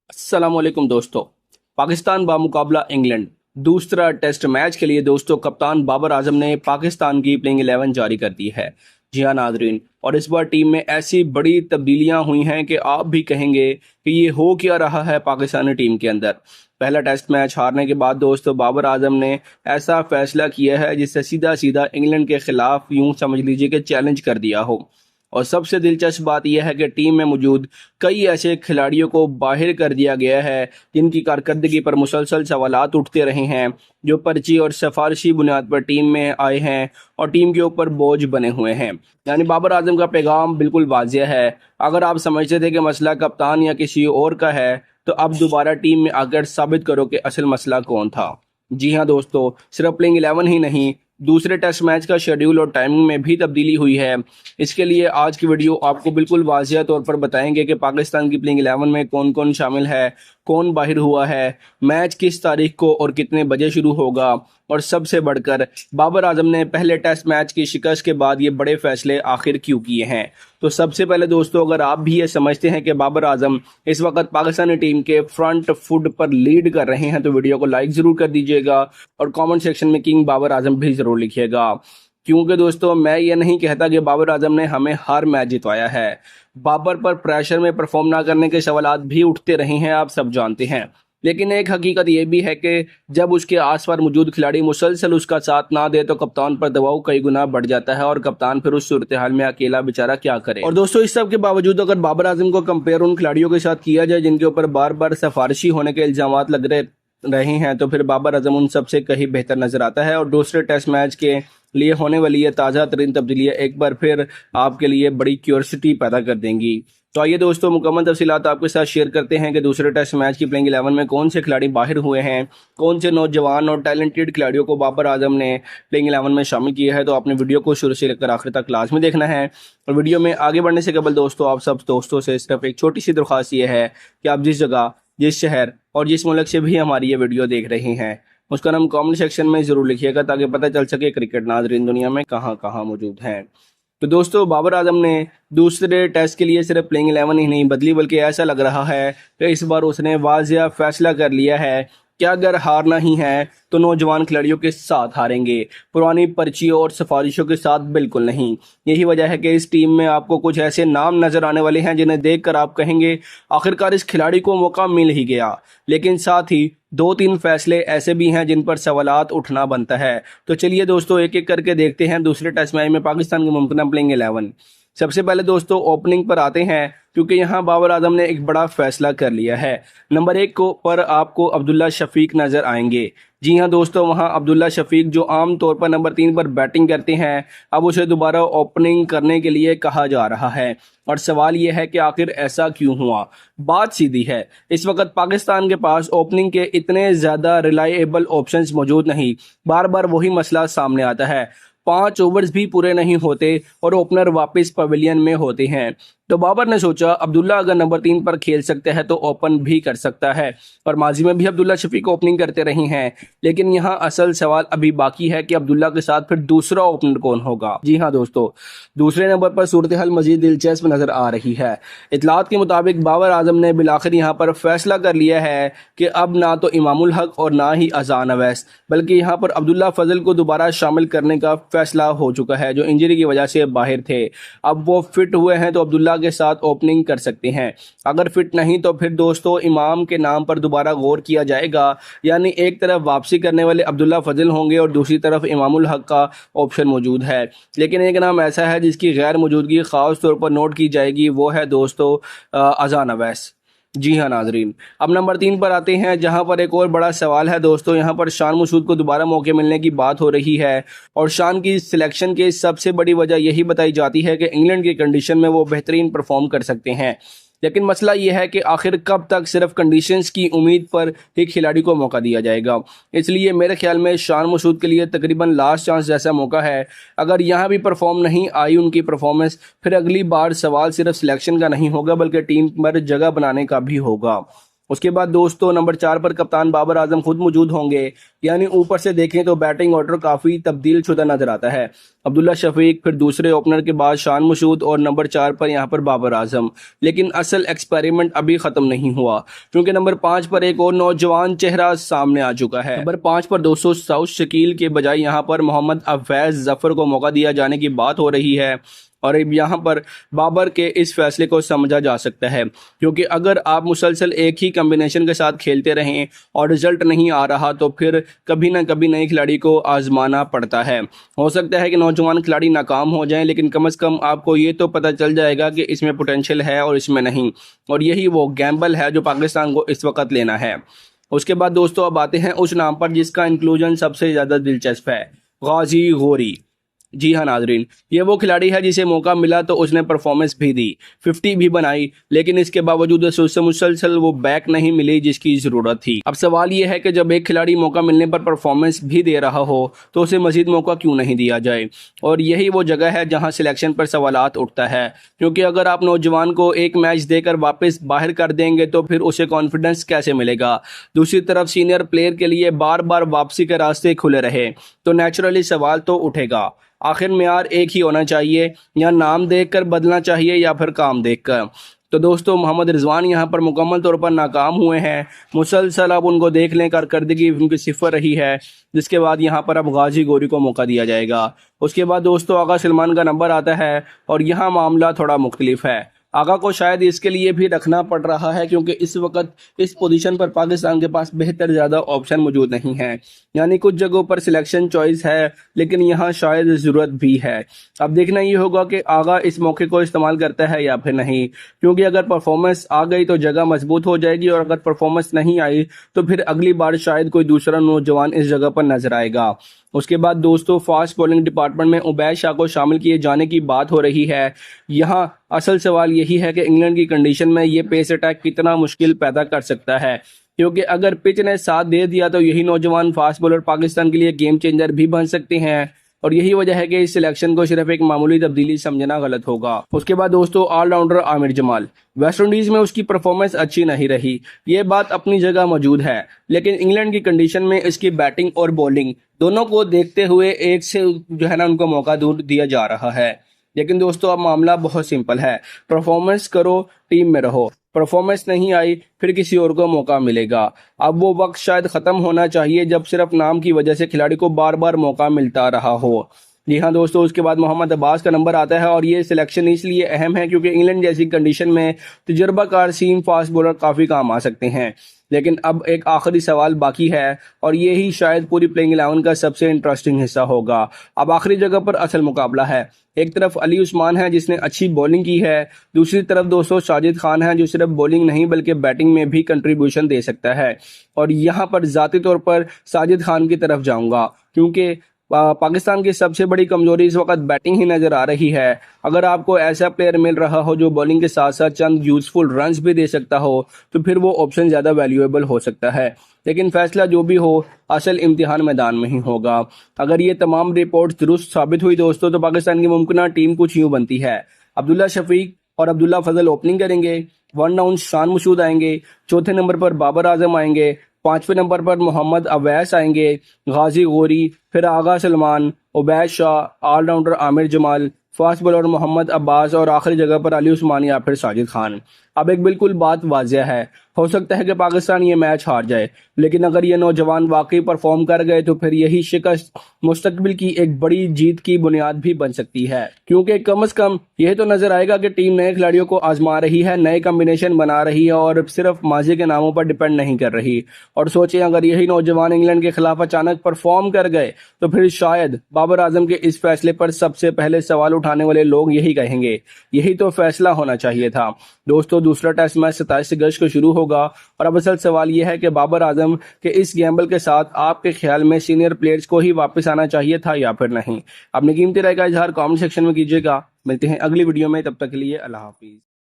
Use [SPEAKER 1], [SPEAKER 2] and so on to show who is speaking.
[SPEAKER 1] अस्सलामुअलैकुम दोस्तों। पाकिस्तान बामुकाबला इंग्लैंड दूसरा टेस्ट मैच के लिए दोस्तों कप्तान बाबर आजम ने पाकिस्तान की प्लेइंग 11 जारी कर दी है। जी हाँ नाजरीन, और इस बार टीम में ऐसी बड़ी तब्दीलियां हुई हैं कि आप भी कहेंगे कि ये हो क्या रहा है पाकिस्तानी टीम के अंदर। पहला टेस्ट मैच हारने के बाद दोस्तों बाबर आजम ने ऐसा फैसला किया है जिससे सीधा सीधा इंग्लैंड के खिलाफ यूं समझ लीजिए कि चैलेंज कर दिया हो। और सबसे दिलचस्प बात यह है कि टीम में मौजूद कई ऐसे खिलाड़ियों को बाहर कर दिया गया है जिनकी कारकर्दगी पर मुसलसल सवालात उठते रहे हैं, जो पर्ची और सिफारिशी बुनियाद पर टीम में आए हैं और टीम के ऊपर बोझ बने हुए हैं। यानी बाबर आजम का पैगाम बिल्कुल वाज़ेह है। अगर आप समझते थे कि मसला कप्तान या किसी और का है तो अब दोबारा टीम में आकर साबित करो कि असल मसला कौन था। जी हाँ दोस्तों, सिर्फ प्लेइंग 11 ही नहीं, दूसरे टेस्ट मैच का शेड्यूल और टाइमिंग में भी तब्दीली हुई है। इसके लिए आज की वीडियो आपको बिल्कुल वाज़ेह तौर पर बताएंगे कि पाकिस्तान की प्लेइंग 11 में कौन कौन शामिल है, कौन बाहर हुआ है, मैच किस तारीख को और कितने बजे शुरू होगा, और सबसे बढ़कर बाबर आजम ने पहले टेस्ट मैच की शिकस्त के बाद ये बड़े फैसले आखिर क्यों किए हैं। तो सबसे पहले दोस्तों, अगर आप भी ये समझते हैं कि बाबर आजम इस वक्त पाकिस्तानी टीम के फ्रंट फुट पर लीड कर रहे हैं तो वीडियो को लाइक ज़रूर कर दीजिएगा और कमेंट सेक्शन में किंग बाबर आजम भी ज़रूर लिखिएगा। क्योंकि दोस्तों मैं ये नहीं कहता कि बाबर आजम ने हमें हर मैच जितवाया है। बाबर पर प्रेशर में परफॉर्म ना करने के सवालात भी उठते रहे हैं, आप सब जानते हैं। लेकिन एक हकीकत यह भी है कि जब उसके आसपास मौजूद खिलाड़ी मुसलसल उसका साथ ना दे तो कप्तान पर दबाव कई गुना बढ़ जाता है और कप्तान फिर उस सूरत हाल में अकेला बेचारा क्या करे। और दोस्तों इस सब के बावजूद अगर बाबर आजम को कंपेयर उन खिलाड़ियों के साथ किया जाए जिनके ऊपर बार बार सिफारिशी होने के इल्जाम लग रहे हैं तो फिर बाबर आजम उन सबसे कहीं बेहतर नजर आता है। और दूसरे टेस्ट मैच के लिए होने वाली ये ताज़ा तरीन तब्दीलियाँ एक बार फिर आपके लिए बड़ी क्यूरियोसिटी पैदा कर देंगी। तो आइए दोस्तों मुकम्मल तफसीलात आपके साथ शेयर करते हैं कि दूसरे टेस्ट मैच की प्लेइंग 11 में कौन से खिलाड़ी बाहर हुए हैं, कौन से नौजवान और टैलेंटेड खिलाड़ियों को बाबर आजम ने प्लेइंग 11 में शामिल किया है। तो आपने वीडियो को शुरू से लेकर आखिर तक लाजमी देखना है। और वीडियो में आगे बढ़ने से कबल दोस्तों आप सब दोस्तों से सिर्फ एक छोटी सी दरख्वास्त ये है कि आप जिस जगह, जिस शहर और जिस मुल्क से भी हमारी ये वीडियो देख रहे हैं उसका नाम कमेंट सेक्शन में ज़रूर लिखिएगा ताकि पता चल सके क्रिकेट नाज़रीन दुनिया में कहाँ कहाँ मौजूद हैं। तो दोस्तों बाबर आजम ने दूसरे टेस्ट के लिए सिर्फ प्लेइंग 11 ही नहीं बदली, बल्कि ऐसा लग रहा है कि इस बार उसने वाज़ेह फैसला कर लिया है कि अगर हारना ही है तो नौजवान खिलाड़ियों के साथ हारेंगे, पुरानी पर्चियों और सिफारिशों के साथ बिल्कुल नहीं। यही वजह है कि इस टीम में आपको कुछ ऐसे नाम नजर आने वाले हैं जिन्हें देखकर आप कहेंगे आखिरकार इस खिलाड़ी को मौका मिल ही गया। लेकिन साथ ही दो तीन फैसले ऐसे भी हैं जिन पर सवालात उठना बनता है। तो चलिए दोस्तों एक एक करके देखते हैं दूसरे टेस्ट मैच में पाकिस्तान की मुमकिन प्लेइंग 11। सबसे पहले दोस्तों ओपनिंग पर आते हैं, क्योंकि यहाँ बाबर आजम ने एक बड़ा फैसला कर लिया है। नंबर 1 को पर आपको अब्दुल्ला शफीक नजर आएंगे। जी हाँ दोस्तों, वहाँ अब्दुल्ला शफीक जो आम तौर पर नंबर 3 पर बैटिंग करते हैं अब उसे दोबारा ओपनिंग करने के लिए कहा जा रहा है। और सवाल यह है कि आखिर ऐसा क्यों हुआ। बात सीधी है, इस वक्त पाकिस्तान के पास ओपनिंग के इतने ज़्यादा रिलायबल ऑप्शंस मौजूद नहीं। बार बार वही मसला सामने आता है, 5 ओवर्स भी पूरे नहीं होते और ओपनर वापस पवेलियन में होते हैं। तो बाबर ने सोचा अब्दुल्ला अगर नंबर 3 पर खेल सकता है तो ओपन भी कर सकता है। और माजी में भी अब्दुल्ला शफीक ओपनिंग करते रहे हैं। लेकिन यहाँ असल सवाल अभी बाकी है कि अब्दुल्ला के साथ फिर दूसरा ओपनर कौन होगा। जी हाँ दोस्तों, दूसरे नंबर पर सूरत हाल मजीद दिलचस्प नजर आ रही है। इतलात के मुताबिक बाबर आजम ने बिलाखिर यहाँ पर फैसला कर लिया है कि अब ना तो इमामुल हक और ना ही अजान अवैस, बल्कि यहाँ पर अब्दुल्ला फजल को दोबारा शामिल करने का फैसला हो चुका है जो इंजरी की वजह से बाहर थे। अब वो फिट हुए हैं तो अब्दुल्ला के साथ ओपनिंग कर सकते हैं। अगर फिट नहीं तो फिर दोस्तों इमाम के नाम पर दोबारा गौर किया जाएगा। यानी एक तरफ वापसी करने वाले अब्दुल्ला फजल होंगे और दूसरी तरफ इमामुल हक का ऑप्शन मौजूद है। लेकिन एक नाम ऐसा है जिसकी गैर मौजूदगी खास तौर पर नोट की जाएगी, वो है दोस्तों अजान अवैस। जी हाँ नाजरीन, अब नंबर 3 पर आते हैं जहां पर एक और बड़ा सवाल है दोस्तों। यहां पर शान मसूद को दोबारा मौके मिलने की बात हो रही है और शान की सिलेक्शन की सबसे बड़ी वजह यही बताई जाती है कि इंग्लैंड की कंडीशन में वो बेहतरीन परफॉर्म कर सकते हैं। लेकिन मसला यह है कि आखिर कब तक सिर्फ कंडीशंस की उम्मीद पर ही खिलाड़ी को मौका दिया जाएगा। इसलिए मेरे ख्याल में शान मसूद के लिए तकरीबन लास्ट चांस जैसा मौका है। अगर यहाँ भी परफॉर्म नहीं आई उनकी परफॉर्मेंस, फिर अगली बार सवाल सिर्फ सिलेक्शन का नहीं होगा बल्कि टीम पर जगह बनाने का भी होगा। اس کے بعد دوستوں نمبر 4 پر کپتان بابر اعظم خود موجود ہوں گے، یعنی اوپر سے دیکھیں تو بیٹنگ آرڈر کافی تبدیل شدہ نظر آتا ہے۔ عبداللہ شفیق، پھر دوسرے اوپنر کے بعد شان مشہود اور نمبر 4 پر یہاں پر بابر اعظم۔ لیکن اصل ایکسپیریمنٹ ابھی ختم نہیں ہوا، کیونکہ نمبر 5 پر ایک اور نوجوان چہرہ سامنے آ چکا ہے۔ نمبر 5 پر دوستوں ساؤتھ شکیل کے بجائے یہاں پر محمد اویس ظفر کو موقع دیا جانے کی بات ہو رہی ہے، اور اب یہاں پر بابر کے اس فیصلے کو سمجھا جا سکتا ہے، کیونکہ اگر آپ مسلسل ایک ہی کمبینیشن کے ساتھ کھیلتے رہیں اور رزلٹ نہیں آ رہا تو پھر کبھی نہ کبھی نئے کھلاڑی کو آزمانا پڑتا ہے۔ ہو سکتا ہے کہ نوجوان کھلاڑی ناکام ہو جائیں، لیکن کم از کم آپ کو یہ تو پتہ چل جائے گا کہ اس میں پوٹینشیل ہے اور اس میں نہیں، اور یہی وہ گیمبل ہے جو پاکستان کو اس وقت لینا ہے۔ اس کے بعد دوستوں اب آتے ہیں اس نام پر جس کا انکلوژن سب سے زیادہ دلچسپ ہے، غازی غوری۔ جی ہاں ناظرین، یہ وہ کھلاڑی ہے جسے موقع ملا تو اس نے پرفارمنس بھی دی، 50 بھی بنائی، لیکن اس کے باوجود اسے مسلسل وہ بیک نہیں ملی جس کی ضرورت تھی۔ اب سوال یہ ہے کہ جب ایک کھلاڑی موقع ملنے پر پرفارمنس بھی دے رہا ہو تو اسے مزید موقع کیوں نہیں دیا جائے، اور یہی وہ جگہ ہے جہاں سلیکشن پر سوالات اٹھتا ہے، کیونکہ اگر آپ نوجوان کو ایک میچ دے کر واپس باہر کر دیں گے تو پھر اسے کانفیڈنس کیسے ملے گا؟ دوسری طرف سینئر پلیئر کے لیے بار بار واپسی کے راستے کھلے رہے تو نیچرلی سوال تو اٹھے گا، آخر معیار ایک ہی ہونا چاہیے، یا نام دیکھ کر بدلنا چاہیے یا پھر کام دیکھ کر؟ تو دوستوں محمد رضوان یہاں پر مکمل طور پر ناکام ہوئے ہیں، مسلسل اب ان کو دیکھ لیں، کارکردگی ان کی صفر رہی ہے، جس کے بعد یہاں پر اب غازی غوری کو موقع دیا جائے گا۔ اس کے بعد دوستوں آغا سلمان کا نمبر آتا ہے، اور یہاں معاملہ تھوڑا مختلف ہے۔ آغا کو شاید اس کے لیے بھی رکھنا پڑ رہا ہے کیونکہ اس وقت اس پوزیشن پر پاکستان کے پاس بہتر زیادہ آپشن موجود نہیں ہیں، یعنی کچھ جگہوں پر سلیکشن چوائس ہے لیکن یہاں شاید ضرورت بھی ہے۔ اب دیکھنا یہ ہوگا کہ آغا اس موقع کو استعمال کرتا ہے یا پھر نہیں، کیونکہ اگر پرفارمنس آ گئی تو جگہ مضبوط ہو جائے گی، اور اگر پرفارمنس نہیں آئی تو پھر اگلی بار شاید کوئی دوسرا نوجوان اس جگہ پر نظر آئے گا۔ اس کے بعد دوستوں فاسٹ بولنگ ڈپارٹمنٹ میں عبید شاہ کو شامل کیے جانے کی بات ہو رہی ہے۔ یہاں اصل سوال یہی ہے کہ انگلینڈ کی کنڈیشن میں یہ پیس اٹیک کتنا مشکل پیدا کر سکتا ہے، کیونکہ اگر پچ نے ساتھ دے دیا تو یہی نوجوان فاسٹ بولر پاکستان کے لیے گیم چینجر بھی بن سکتے ہیں، اور یہی وجہ ہے کہ اس سلیکشن کو صرف ایک معمولی تبدیلی سمجھنا غلط ہوگا۔ اس کے بعد دوستو آل راؤنڈر عامر جمال، ویسٹ انڈیز میں اس کی پرفارمنس اچھی نہیں رہی، یہ بات اپنی جگہ موجود ہے، لیکن انگلینڈ کی کنڈیشن میں اس کی بیٹنگ اور بولنگ دونوں کو دیکھتے ہوئے ایک سے جو ہے نا ان کو موقع دیا جا رہا ہے۔ لیکن دوستو اب معاملہ بہت سمپل ہے، پرفارمنس کرو، ٹیم میں رہو، پرفارمنس نہیں آئی پھر کسی اور کو موقع ملے گا۔ اب وہ وقت شاید ختم ہونا چاہیے جب صرف نام کی وجہ سے کھلاڑی کو بار بار موقع ملتا رہا ہو۔ جی ہاں دوستو، اس کے بعد محمد عباس کا نمبر آتا ہے، اور یہ سلیکشن اس لیے اہم ہے کیونکہ انگلینڈ جیسی کنڈیشن میں تجربہ کار سیم فاسٹ بولر کافی کام آ سکتے ہیں۔ لیکن اب ایک آخری سوال باقی ہے، اور یہی شاید پوری پلینگ 11 کا سب سے انٹرسٹنگ حصہ ہوگا۔ اب آخری جگہ پر اصل مقابلہ ہے، ایک طرف علی عثمان ہے جس نے اچھی بولنگ کی ہے، دوسری طرف دوستو ساجد خان ہے جو صرف بولنگ نہیں بلکہ بیٹنگ میں بھی کنٹریبیوشن دے سکتا ہے، اور یہاں پر ذاتی طور پر ساجد خان کی طرف جاؤں گا کیونکہ پاکستان کی سب سے بڑی کمزوری اس وقت بیٹنگ ہی نظر آ رہی ہے۔ اگر آپ کو ایسا پلیئر مل رہا ہو جو بولنگ کے ساتھ ساتھ چند یوزفل رنز بھی دے سکتا ہو تو پھر وہ آپشن زیادہ ویلیویبل ہو سکتا ہے، لیکن فیصلہ جو بھی ہو اصل امتحان میدان میں ہی ہوگا۔ اگر یہ تمام رپورٹ درست ثابت ہوئی دوستو تو پاکستان کی ممکنہ ٹیم کچھ یوں بنتی ہے: عبداللہ شفیق اور عبداللہ فضل اوپننگ کریں گے، 1 ڈاؤن شان مشہود آئیں گے، چوتھے نمبر پر بابر اعظم آئیں گے، 5ویں نمبر پر محمد اویس آئیں گے، غازی غوری، پھر آغا سلمان، عبید شاہ، آل راؤنڈر عامر جمال، فاسٹ بولر محمد عباس، اور آخری جگہ پر علی عثمان یا پھر ساجد خان۔ اب ایک بالکل بات واضح ہے، ہو سکتا ہے کہ پاکستان یہ میچ ہار جائے، لیکن اگر یہ نوجوان واقعی پرفارم کر گئے تو پھر یہی شکست مستقبل کی ایک بڑی جیت کی بنیاد بھی بن سکتی ہے، کیونکہ کم از کم یہ تو نظر آئے گا کہ ٹیم نئے کھلاڑیوں کو آزما رہی ہے، نئے کمبینیشن بنا رہی ہے اور صرف ماضی کے ناموں پر ڈیپینڈ نہیں کر رہی۔ اور سوچیں اگر یہی نوجوان انگلینڈ کے خلاف اچانک پرفارم کر گئے تو پھر شاید بابر اعظم کے اس فیصلے پر سب سے پہلے سوال اٹھانے والے لوگ یہی کہیں گے، یہی تو فیصلہ ہونا چاہیے تھا۔ دوستو دوسرا ٹیسٹ میچ 27 اگست کو شروع ہوگا، اور اب اصل سوال یہ ہے کہ بابر اعظم کے اس گیمبل کے ساتھ آپ کے خیال میں سینئر پلیئرز کو ہی واپس آنا چاہیے تھا یا پھر نہیں؟ اپنی قیمتی رائے کا اظہار کامنٹ سیکشن میں کیجیے گا۔ ملتے ہیں اگلی ویڈیو میں، تب تک کے لیے اللہ حافظ۔